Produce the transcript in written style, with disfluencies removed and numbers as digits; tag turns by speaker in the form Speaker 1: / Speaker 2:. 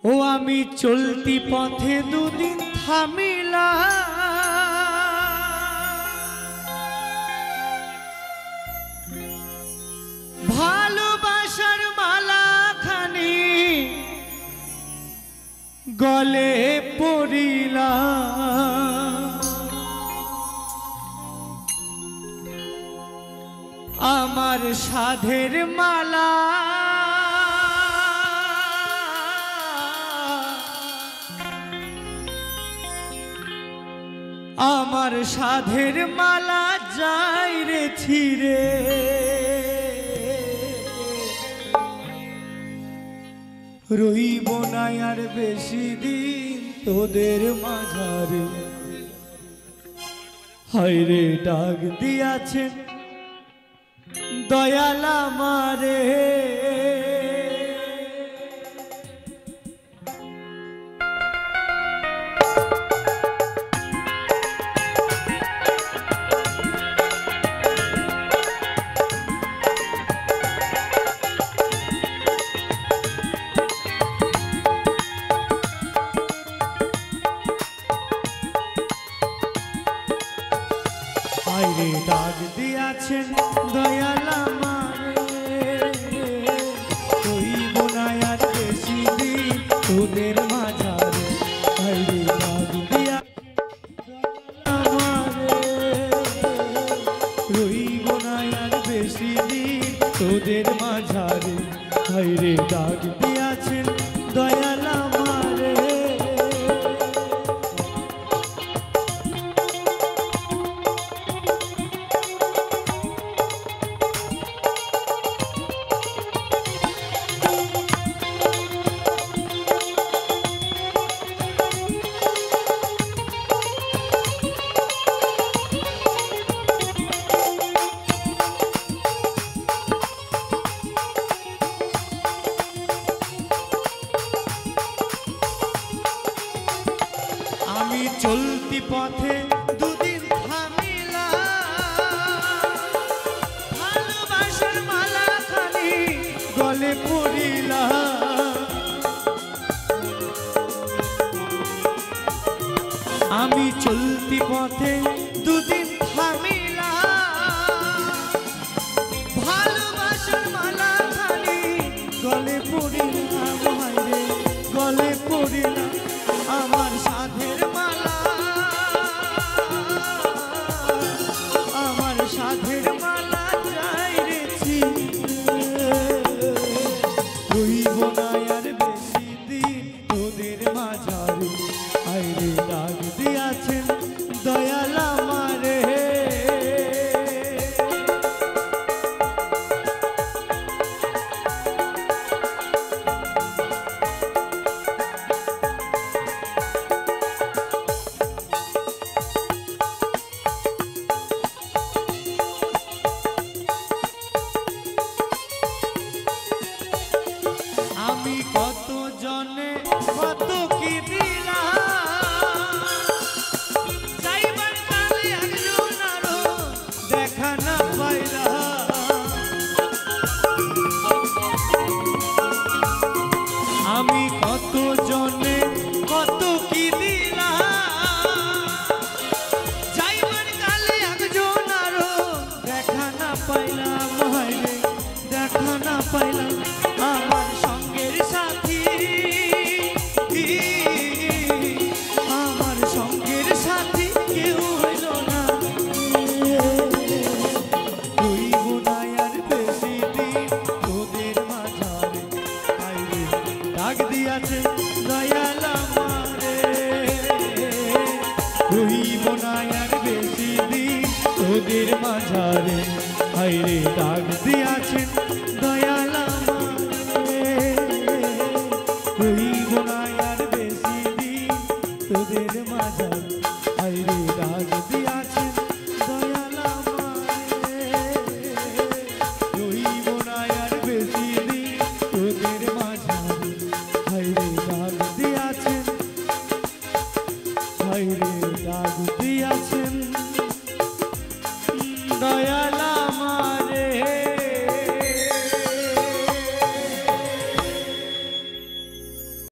Speaker 1: ও আমি চলতি পথে দুদিন থামিলা, ভালোবাসার মালা খানি গলে পড়িলা, আমার সাধের মালা আমার সাধের মালা যাই রে ছিড়ে, রইব না আর বেশি দিন তোদের মাঝারে। হায়রে ডাক দিয়াছেন দয়াল আমারে, হায়রে ডাক দিয়াছেন দয়াল আমারে, রইব না আর বেশি দিন তোদের মাঝারে। হায়রে ডাক দিয়া আমারে, রইব না আর বেশি দিন তোদের মাঝারে। হায়রে ডাক দিয়াছেন দয়াল আমারে, আমি চলতি পথে দুদিন থামিলা, ভালোবাসার মালা খানি গলে পড়িলা, আমি চলতি পথে দুদিন থামিলা, ভালোবাসার মালা খানি গলে পড়িলা, হায়রে গলে পড়িলা, আমার সাধের মালা, আমার সাধের মালা যাই রে ছিড়ে, রইব না আর বেশি দিন তোদের মাঝারে। হায়রে ডাক দিয়াছেন দয়াল আমারে, আমি কত জনে কত কি দিলাম, যাইবার কালে একজন আরো দেখা না পাইলাম, আমি কত জনে কত কি দিলাম, যাইবার কালে একজন আরো দেখা না পাইলাম, হায়রে দেখা না পাইলাম, আমার সঙ্গের সাথী, আমার সঙ্গের সাথী কেউ হইল না, রইব না আর বেশি দিন তোদের মাঝারে। হায়রে ডাক দিয়াছে দয়াল আমারে, রইব না আর বেশি দিন তোদের মাঝারে। হায়রে ডাক